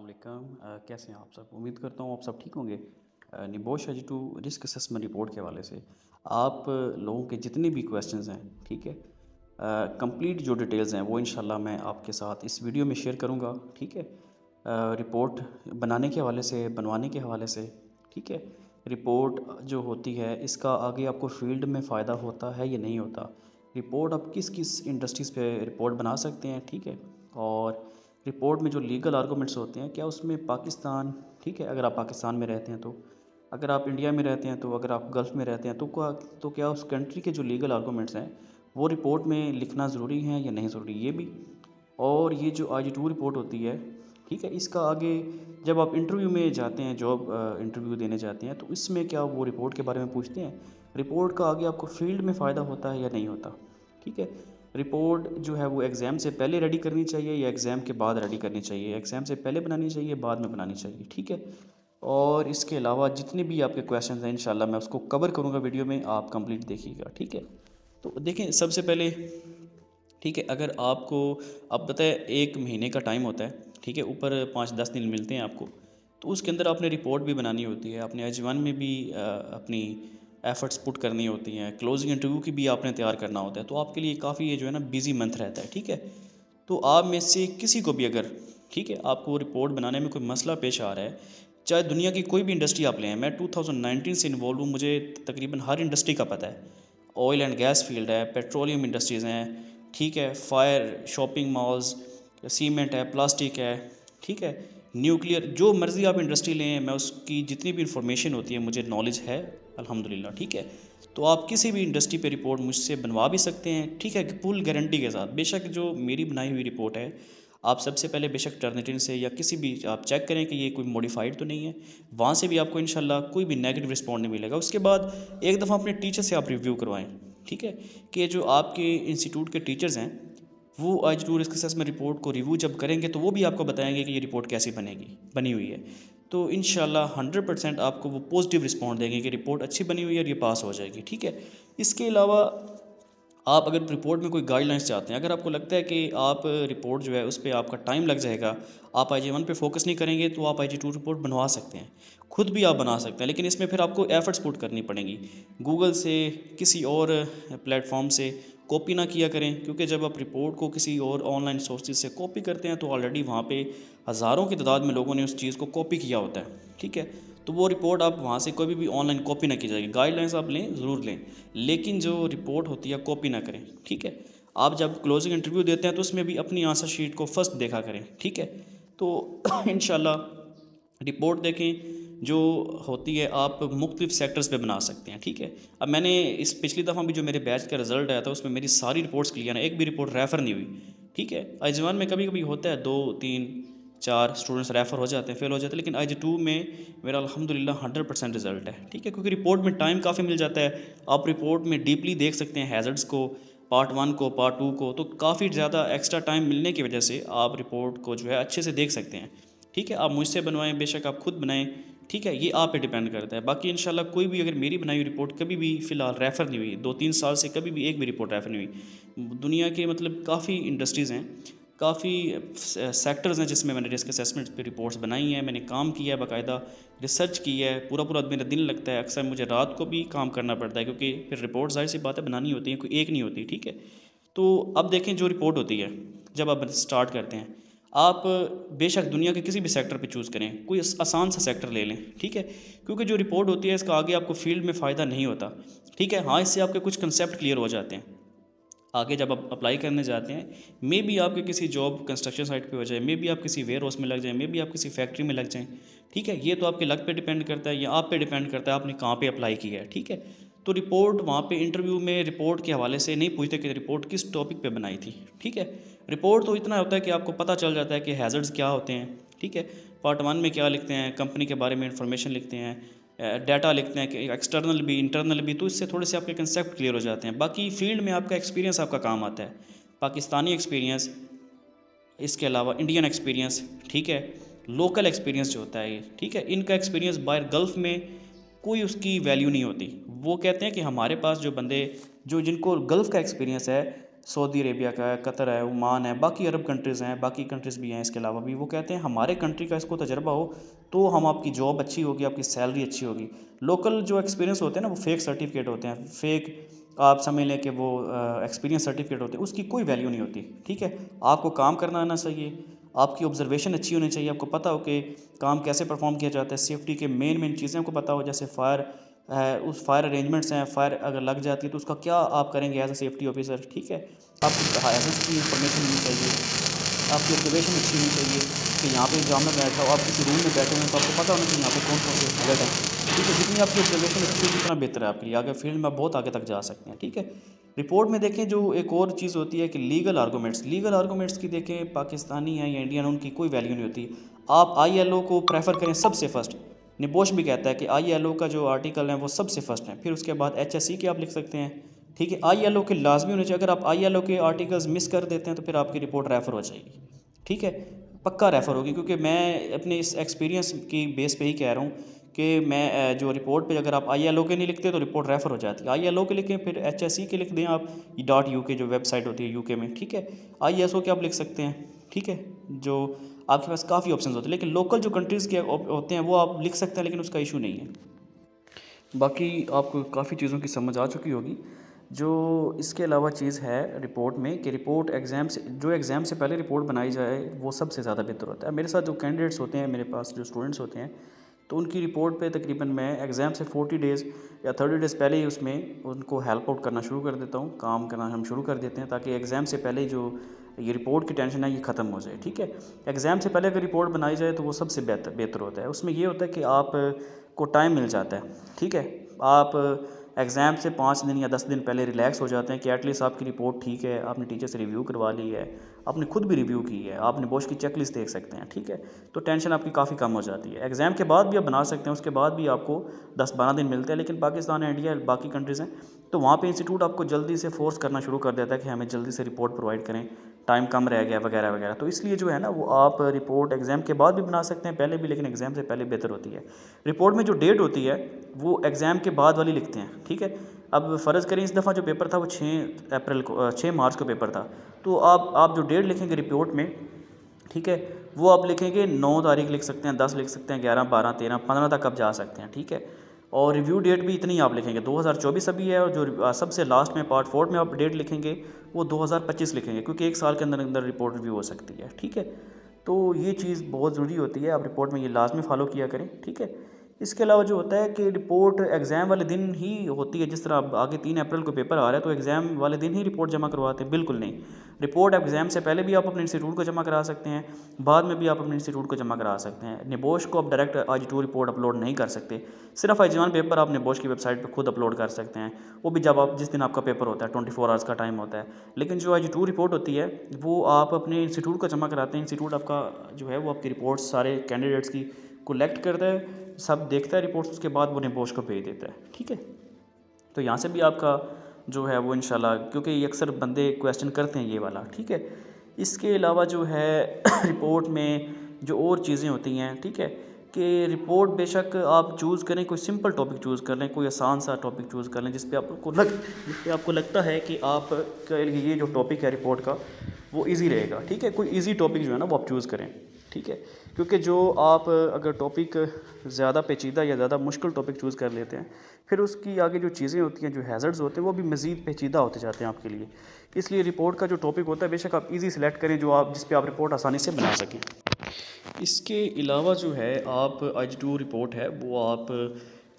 वालेकुम। कैसे हैं आप सब? उम्मीद करता हूँ आप सब ठीक होंगे। NEBOSH IG two risk assessment report के हवाले से आप लोगों के जितने भी क्वेश्चंस हैं, ठीक है, कंप्लीट जो डिटेल्स हैं वो इंशाल्लाह मैं आपके साथ इस वीडियो में शेयर करूँगा। ठीक है, रिपोर्ट बनाने के हवाले से, बनवाने के हवाले से, ठीक है। रिपोर्ट जो होती है इसका आगे आपको फील्ड में फ़ायदा होता है या नहीं होता, रिपोर्ट आप किस किस इंडस्ट्रीज़ पे रिपोर्ट बना सकते हैं, ठीक है। और रिपोर्ट में जो लीगल आर्गूमेंट्स होते हैं, क्या उसमें पाकिस्तान, ठीक है, अगर आप पाकिस्तान में रहते हैं तो, अगर आप इंडिया में रहते हैं तो, अगर आप गल्फ़ में रहते हैं तो क्या उस कंट्री के जो लीगल आर्गूमेंट्स हैं वो रिपोर्ट में लिखना ज़रूरी है या नहीं ज़रूरी, ये भी। और ये जो IG2 रिपोर्ट होती है, ठीक है, इसका आगे जब आप इंटरव्यू में जाते हैं, जॉब इंटरव्यू देने जाते हैं, तो इसमें क्या वो रिपोर्ट के बारे में पूछते हैं? रिपोर्ट का आगे आपको फील्ड में फ़ायदा होता है या नहीं होता, ठीक है। रिपोर्ट जो है वो एग्ज़ाम से पहले रेडी करनी चाहिए या एग्ज़ाम के बाद रेडी करनी चाहिए, एग्ज़ाम से पहले बनानी चाहिए, बाद में बनानी चाहिए, ठीक है। और इसके अलावा जितने भी आपके क्वेश्चन हैं इंशाल्लाह मैं उसको कवर करूँगा वीडियो में, आप कंप्लीट देखिएगा, ठीक है। तो देखें सबसे पहले, ठीक है, अगर आपको, अब पता है 1 महीने का टाइम होता है, ठीक है, ऊपर 5-10 दिन मिलते हैं आपको, तो उसके अंदर आपने रिपोर्ट भी बनानी होती है, अपने एच1 में भी अपनी एफ़र्ट्स पुट करनी होती हैं, क्लोजिंग इंटरव्यू की भी आपने तैयार करना होता है, तो आपके लिए काफ़ी ये जो है ना बिज़ी मंथ रहता है, ठीक है। तो आप में से किसी को भी अगर, ठीक है, आपको रिपोर्ट बनाने में कोई मसला पेश आ रहा है, चाहे दुनिया की कोई भी इंडस्ट्री आप लें, मैं 2019 से इन्वॉल्व हूँ, मुझे तकरीबन हर इंडस्ट्री का पता है। ऑयल एंड गैस फील्ड है, पेट्रोलियम इंडस्ट्रीज़ हैं, ठीक है, फायर, शॉपिंग मॉल्स, सीमेंट है, प्लास्टिक है, ठीक है, न्यूक्लियर, जो मर्ज़ी आप इंडस्ट्री लें, मैं उसकी जितनी भी इंफॉर्मेशन होती है मुझे नॉलेज है अल्हम्दुलिल्लाह, ठीक है। तो आप किसी भी इंडस्ट्री पे रिपोर्ट मुझसे बनवा भी सकते हैं, ठीक है, फुल गारंटी के साथ। बेशक जो मेरी बनाई हुई रिपोर्ट है, आप सबसे पहले बेशक टर्निटिन से या किसी भी आप चेक करें कि ये कोई मॉडिफाइड तो नहीं है, वहाँ से भी आपको इंशाल्लाह कोई भी नेगेटिव रिस्पॉन्ड नहीं मिलेगा। उसके बाद एक दफ़ा अपने टीचर से आप रिव्यू करवाएं, ठीक है, कि जो आपके इंस्टीट्यूट के टीचर्स हैं वो IG2 रिस्क असेसमेंट रिपोर्ट को रिव्यू जब करेंगे तो वो भी आपको बताएंगे कि ये रिपोर्ट कैसी बनी हुई है। तो इंशाल्लाह 100% आपको वो पॉजिटिव रिस्पॉन्ड देंगे कि रिपोर्ट अच्छी बनी हुई है और ये पास हो जाएगी, ठीक है। इसके अलावा आप अगर रिपोर्ट में कोई गाइडलाइंस चाहते हैं, अगर आपको लगता है कि आप रिपोर्ट जो है उस पर आपका टाइम लग जाएगा, आप IG1 पे फोकस नहीं करेंगे, तो आप IG2 रिपोर्ट बनवा सकते हैं, खुद भी आप बना सकते हैं, लेकिन इसमें फिर आपको एफर्ट्स पुट करनी पड़ेंगी। गूगल से, किसी और प्लेटफॉर्म से कॉपी ना किया करें, क्योंकि जब आप रिपोर्ट को किसी और ऑनलाइन सोर्सेज से कॉपी करते हैं तो ऑलरेडी वहाँ पे हज़ारों की तादाद में लोगों ने उस चीज़ को कॉपी किया होता है, ठीक है। तो वो रिपोर्ट आप वहाँ से कभी भी ऑनलाइन कॉपी ना की जाएगी। गाइडलाइंस आप लें, ज़रूर लें, लेकिन जो रिपोर्ट होती है कॉपी ना करें, ठीक है। आप जब क्लोजिंग इंटरव्यू देते हैं तो उसमें भी अपनी आंसर शीट को फर्स्ट देखा करें, ठीक है। तो इंशाल्लाह रिपोर्ट देखें जो होती है आप मुख्तलिफ सेक्टर्स पे बना सकते हैं, ठीक है। अब मैंने इस पिछली दफ़ा भी जो मेरे बैच का रिज़ल्ट आया था उसमें मेरी सारी रिपोर्ट्स क्लियर हैं, एक भी रिपोर्ट रेफ़र नहीं हुई, ठीक है। IG1 में कभी कभी होता है 2-3-4 स्टूडेंट्स रेफ़र हो जाते हैं, फेल हो जाते हैं, लेकिन IG2 में मेरा अल्हम्दुलिल्लाह 100% रिज़ल्ट है, ठीक है, क्योंकि रिपोर्ट में टाइम काफ़ी मिल जाता है। आप रिपोर्ट में डीपली देख सकते हैं हैज़र्ड्स को, पार्ट 1 को, पार्ट 2 को, तो काफ़ी ज़्यादा एक्स्ट्रा टाइम मिलने की वजह से आप रिपोर्ट को जो है अच्छे से देख सकते हैं, ठीक है। आप मुझसे बनवाएं, बेशक आप खुद बनाएं, ठीक है, ये आप पे डिपेंड करता है। बाकी इंशाल्लाह कोई भी अगर मेरी बनाई हुई रिपोर्ट कभी भी फ़िलहाल रेफ़र नहीं हुई, 2-3 साल से कभी भी एक भी रिपोर्ट रेफ़र नहीं हुई। दुनिया के मतलब काफ़ी इंडस्ट्रीज़ हैं, काफ़ी सेक्टर्स हैं जिसमें मैंने रिस्क असेसमेंट पे रिपोर्ट्स बनाई हैं, मैंने काम किया है, बाकायदा रिसर्च की है, पूरा पूरा मेरा दिन लगता है, अक्सर मुझे रात को भी काम करना पड़ता है, क्योंकि फिर रिपोर्ट ज़ाहिर सी बात है बनानी होती है, कोई एक नहीं होती, ठीक है। तो अब देखें जो रिपोर्ट होती है, जब आप स्टार्ट करते हैं, आप बेशक दुनिया के किसी भी सेक्टर पे चूज़ करें, कोई आसान सा सेक्टर ले लें, ठीक है, क्योंकि जो रिपोर्ट होती है इसका आगे आपको फील्ड में फ़ायदा नहीं होता, ठीक है। हाँ, इससे आपके कुछ कंसेप्ट क्लियर हो जाते हैं, आगे जब आप अप्लाई करने जाते हैं, मे बी आपके किसी जॉब कंस्ट्रक्शन साइट पे हो जाए, मे बी आप किसी वेयर हाउस में लग जाएं, मे बी आप किसी फैक्ट्री में लग जाएं, ठीक है। ये तो आपके लक पे डिपेंड करता है या आप पे डिपेंड करता है आपने कहाँ पे अप्लाई किया है, ठीक है। तो रिपोर्ट वहाँ पे इंटरव्यू में रिपोर्ट के हवाले से नहीं पूछते कि रिपोर्ट किस टॉपिक पे बनाई थी, ठीक है। रिपोर्ट तो इतना होता है कि आपको पता चल जाता है कि हैज़र्ड्स क्या होते हैं, ठीक है। पार्ट 1 में क्या लिखते हैं, कंपनी के बारे में इंफॉर्मेशन लिखते हैं, डाटा लिखते हैं कि एक्सटर्नल भी इंटरनल भी, तो इससे थोड़े से आपके कंसेप्ट क्लियर हो जाते हैं। बाकी फील्ड में आपका एक्सपीरियंस आपका काम आता है, पाकिस्तानी एक्सपीरियंस, इसके अलावा इंडियन एक्सपीरियंस, ठीक है, लोकल एक्सपीरियंस जो होता है ये, ठीक है। इनका एक्सपीरियंस बाहर गल्फ़ में कोई उसकी वैल्यू नहीं होती। वो कहते हैं कि हमारे पास जो बंदे जो जिनको गल्फ़ का एक्सपीरियंस है, सऊदी अरेबिया का है, कतर है, ओमान है, बाकी अरब कंट्रीज़ हैं, बाकी कंट्रीज़ भी हैं इसके अलावा भी। वो कहते हैं हमारे कंट्री का इसको तजर्बा हो तो हम आपकी जॉब अच्छी होगी, आपकी सैलरी अच्छी होगी। लोकल जो एक्सपीरियंस होते हैं ना वो फेक सर्टिफिकेट होते हैं, फेक आप समझ लें कि वो एक्सपीरियंस सर्टिफिकेट होते हैं, उसकी कोई वैल्यू नहीं होती। ठीक है, आपको काम करना आना चाहिए, आपकी ऑब्जर्वेशन अच्छी होनी चाहिए, आपको पता हो कि काम कैसे परफॉर्म किया जाता है, सेफ्टी के मेन चीज़ें आपको पता हो, जैसे फायर है, उस फायर अरेंजमेंट्स हैं, फायर अगर लग जाती है तो उसका क्या आप करेंगे एज ए सेफ्टी ऑफिसर। ठीक है, आपको हैज़र्ड्स की इंफॉर्मेशन होनी चाहिए, आपकी ऑब्जर्वेशन अच्छी होनी चाहिए कि यहाँ पे एग्जाम में बैठा हो, आप किसी रूम में बैठे हुए हैं तो आपको पता होना चाहिए यहाँ पे कौन कौन से हैज़र्ड हैं। ठीक है, जितनी आपकी ऑब्जर्वेशन अच्छी होगी उतना बेहतर है आपके लिए, आगे फील्ड में आप बहुत आगे तक जा सकते हैं। ठीक है, रिपोर्ट में देखें जो एक और चीज़ होती है कि लीगल आर्गूमेंट्स की देखें, पाकिस्तानी हैं या इंडियन, उनकी कोई वैल्यू नहीं होती। आप ILO को प्रेफर करें सबसे फर्स्ट। निबोश भी कहता है कि ILO का जो आर्टिकल है वो सबसे फर्स्ट है, फिर उसके बाद HSE के आप लिख सकते हैं। ठीक है, ILO के लाजमी होने चाहिए, अगर आप ILO के आर्टिकल्स मिस कर देते हैं तो फिर आपकी रिपोर्ट रेफ़र हो जाएगी। ठीक है, पक्का रेफ़र होगी, क्योंकि मैं अपने इस एक्सपीरियंस की बेस पे ही कह रहा हूँ कि मैं जो रिपोर्ट पे अगर आप ILO के नहीं लिखते तो रिपोर्ट रेफ़र हो जाती है। ILO के लिखें, फिर HSE के लिख दें आप, .UK जो वेबसाइट होती है UK में। ठीक है, ISO के आप लिख सकते हैं। ठीक है, जो आपके पास काफ़ी ऑप्शंस होते हैं, लेकिन लोकल जो कंट्रीज़ के होते हैं वो आप लिख सकते हैं, लेकिन उसका इशू नहीं है। बाकी आपको काफ़ी चीज़ों की समझ आ चुकी होगी। जो इसके अलावा चीज़ है रिपोर्ट में कि रिपोर्ट एग्ज़ाम से पहले रिपोर्ट बनाई जाए वो सबसे ज़्यादा बेहतर होता है। मेरे साथ जो कैंडिडेट्स होते हैं, मेरे पास जो स्टूडेंट्स होते हैं, तो उनकी रिपोर्ट पे तकरीबन मैं एग्ज़ाम से 40 डेज़ या 30 डेज़ पहले ही उसमें उनको हेल्प आउट करना शुरू कर देता हूँ, काम करना हम शुरू कर देते हैं, ताकि एग्ज़ाम से पहले जो ये रिपोर्ट की टेंशन है ये ख़त्म हो जाए। ठीक है, एग्ज़ाम से पहले अगर रिपोर्ट बनाई जाए तो वो सबसे बेहतर होता है। उसमें ये होता है कि आप को टाइम मिल जाता है। ठीक है, आप एग्ज़ाम से 5 दिन या 10 दिन पहले रिलैक्स हो जाते हैं कि एटलीस्ट आपकी रिपोर्ट ठीक है, आपने टीचर से रिव्यू करवा ली है, आपने खुद भी रिव्यू की है, आपने बोश की चेकलिस्ट देख सकते हैं। ठीक है, तो टेंशन आपकी काफ़ी कम हो जाती है। एग्ज़ाम के बाद भी आप बना सकते हैं, उसके बाद भी आपको 10-12 दिन मिलते हैं, लेकिन पाकिस्तान, इंडिया, बाकी कंट्रीज़ हैं तो वहाँ पे इंस्टीट्यूट आपको जल्दी से फोर्स करना शुरू कर देता है कि हमें जल्दी से रिपोर्ट प्रोवाइड करें, टाइम कम रह गया वगैरह वगैरह। तो इसलिए जो है ना वो आप रिपोर्ट एग्ज़ाम के बाद भी बना सकते हैं, पहले भी, लेकिन एग्ज़ाम से पहले बेहतर होती है। रिपोर्ट में जो डेट होती है वो एग्ज़ाम के बाद वाली लिखते हैं। ठीक है, अब फ़र्ज़ करें इस दफ़ा जो पेपर था वो 6 मार्च को पेपर था, तो आप जो डेट लिखेंगे रिपोर्ट में, ठीक है, वो आप लिखेंगे 9 तारीख लिख सकते हैं, 10 लिख सकते हैं, 11, 12, 13, 15 तक आप जा सकते हैं। ठीक है, और रिव्यू डेट भी इतनी आप लिखेंगे, 2024 अभी है, और जो सबसे लास्ट में पार्ट 4 में आप डेट लिखेंगे वो 2025 लिखेंगे, क्योंकि 1 साल के अंदर अंदर रिपोर्ट रिव्यू हो सकती है। ठीक है, तो ये चीज़ बहुत ज़रूरी होती है, आप रिपोर्ट में ये लाजमी फ़ॉलो किया करें। ठीक है, इसके अलावा जो होता है कि रिपोर्ट एग्ज़ाम वाले दिन ही होती है, जिस तरह अब आगे 3 अप्रैल को पेपर आ रहा है तो एग्ज़ाम वाले दिन ही रिपोर्ट जमा करवाते हैं, बिल्कुल नहीं। रिपोर्ट एग्ज़ाम से पहले भी आप अपने इंस्टीट्यूट को जमा करा सकते हैं, बाद में भी आप अपने इंस्टीट्यूट को जमा करा सकते हैं। निबोश को आप डायरेक्ट IG2 रिपोर्ट अपलोड नहीं कर सकते, सिर्फ IG1 पेपर आप निबोश की वेबसाइट पर खुद अपलोड कर सकते हैं, वो भी जब आप जिस दिन आपका पेपर होता है, 24 आवर्स का टाइम होता है। लेकिन जो IG2 रिपोर्ट होती है वो आप अपने इंस्टीट्यूट को जमा कराते हैं, इंस्टीट्यूट आपका जो है वो आपकी रिपोर्ट्स सारे कैंडिडेट्स की कलेक्ट करता है, सब देखता है रिपोर्ट्स, उसके बाद वो निबोश को भेज देता है। ठीक है, तो यहाँ से भी आपका जो है वो इंशाल्लाह, क्योंकि ये अक्सर बंदे क्वेश्चन करते हैं ये वाला। ठीक है, इसके अलावा जो है रिपोर्ट में जो और चीज़ें होती हैं, ठीक है, कि रिपोर्ट बेशक आप चूज़ करें, कोई सिंपल टॉपिक चूज़ कर लें, कोई आसान सा टॉपिक चूज़ कर लें जिस पे आपको लगता है कि आप के लिए ये जो टॉपिक है रिपोर्ट का वो इजी रहेगा। ठीक है, कोई इजी टॉपिक जो है ना वो आप चूज़ करें। ठीक है, क्योंकि जो आप अगर टॉपिक ज़्यादा पेचीदा या ज़्यादा मुश्किल टॉपिक चूज़ कर लेते हैं, फिर उसकी आगे जो चीज़ें होती हैं, जो हैज़र्ड्स होते हैं, वो भी मज़ीद पेचीदा होते जाते हैं आपके लिए। इसलिए रिपोर्ट का जो टॉपिक होता है बेशक आप इजी सेलेक्ट करें जो आप जिस पे आप रिपोर्ट आसानी से बना सकें। इसके अलावा जो है आप IG2 रिपोर्ट है वो आप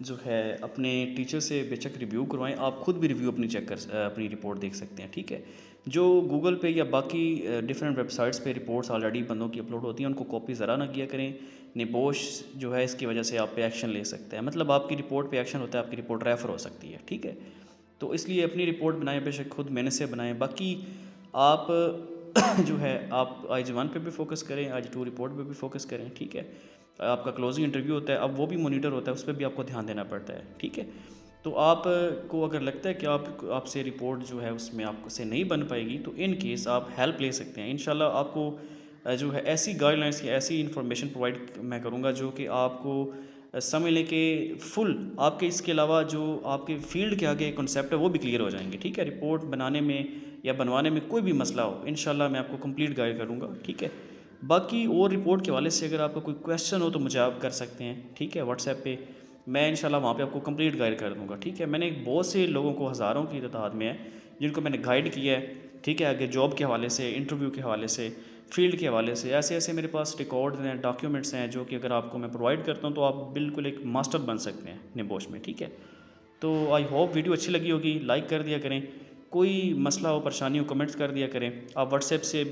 जो है अपने टीचर से बेशक रिव्यू करवाएं, आप खुद भी रिव्यू अपनी रिपोर्ट देख सकते हैं। ठीक है, जो गूगल पे या बाकी डिफरेंट वेबसाइट्स पे रिपोर्ट्स ऑलरेडी बंदों की अपलोड होती हैं उनको कॉपी ज़रा ना किया करें। निबोश जो है इसकी वजह से आप पे एक्शन ले सकते हैं, मतलब आपकी रिपोर्ट पे एक्शन होता है, आपकी रिपोर्ट रेफ़र हो सकती है। ठीक है, तो इसलिए अपनी रिपोर्ट बनाएं, बेशक खुद मेहनत से बनाएं। बाकी आप जो है आप IG1 पे भी फोकस करें, IG2 रिपोर्ट पे भी फोकस करें। ठीक है, आपका क्लोजिंग इंटरव्यू होता है, अब वो भी मॉनिटर होता है, उस पर भी आपको ध्यान देना पड़ता है। ठीक है, तो आपको अगर लगता है कि आपसे रिपोर्ट जो है उसमें आपसे नहीं बन पाएगी तो इन केस आप हेल्प ले सकते हैं। इंशाल्लाह आपको जो है ऐसी गाइडलाइंस या ऐसी इन्फॉर्मेशन प्रोवाइड मैं करूँगा जो कि आपको समझ लें कि फुल आपके इसके अलावा जो आपके फील्ड के आगे कॉन्सेप्ट है वो भी क्लियर हो जाएंगे। ठीक है, रिपोर्ट बनाने में या बनवाने में कोई भी मसला हो इंशाल्लाह मैं आपको कंप्लीट गाइड करूँगा। ठीक है, बाकी और रिपोर्ट के हवाले से अगर आपका कोई क्वेश्चन हो तो मुझे आप कर सकते हैं। ठीक है, व्हाट्सएप पे मैं इंशाल्लाह वहाँ पे आपको कंप्लीट गाइड कर दूँगा। ठीक है, मैंने बहुत से लोगों को, हज़ारों की तादाद में है जिनको मैंने गाइड किया है। ठीक है, आगे जॉब के हवाले से, इंटरव्यू के हवाले से, फील्ड के हवाले से, ऐसे ऐसे मेरे पास रिकॉर्ड हैं, डॉक्यूमेंट्स हैं जो कि अगर आपको मैं प्रोवाइड करता हूँ तो आप बिल्कुल एक मास्टर बन सकते हैं निबोश में। ठीक है, तो आई होप वीडियो अच्छी लगी होगी, लाइक कर दिया करें, कोई मसला हो, परेशानी हो, कमेंट्स कर दिया करें। आप व्हाट्सएप से